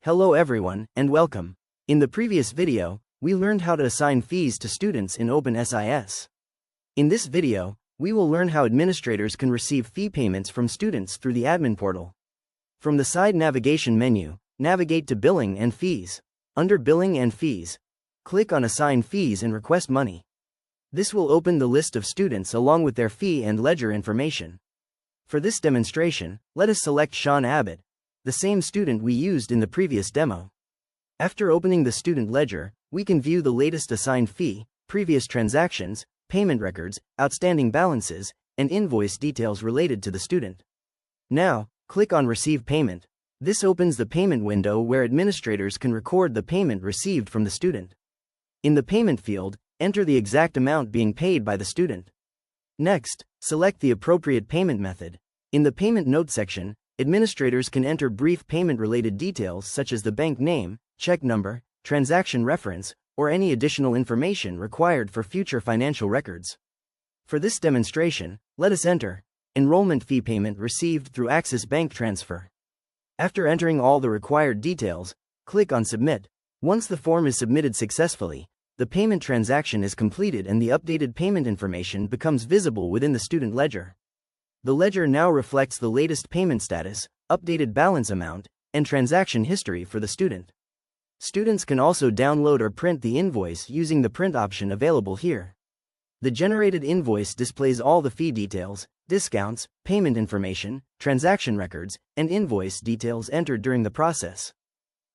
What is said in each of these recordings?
Hello everyone, and welcome. In the previous video, we learned how to assign fees to students in openSIS. In this video, we will learn how administrators can receive fee payments from students through the admin portal. From the side navigation menu, navigate to Billing and Fees. Under Billing and Fees, click on Assign Fees and Request Money. This will open the list of students along with their fee and ledger information. For this demonstration, let us select Sean Abbott, the same student we used in the previous demo. After opening the student ledger, we can view the latest assigned fee, previous transactions, payment records, outstanding balances, and invoice details related to the student. Now, click on Receive Payment. This opens the payment window where administrators can record the payment received from the student. In the payment field, enter the exact amount being paid by the student. Next, select the appropriate payment method. In the Payment Note section, administrators can enter brief payment-related details such as the bank name, check number, transaction reference, or any additional information required for future financial records. For this demonstration, let us enter enrollment fee payment received through Axis Bank transfer. After entering all the required details, click on Submit. Once the form is submitted successfully, the payment transaction is completed and the updated payment information becomes visible within the student ledger. The ledger now reflects the latest payment status, updated balance amount, and transaction history for the student. Students can also download or print the invoice using the print option available here. The generated invoice displays all the fee details, discounts, payment information, transaction records, and invoice details entered during the process.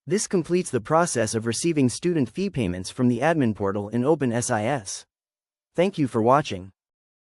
This completes the process of receiving student fee payments from the admin portal in openSIS. Thank you for watching.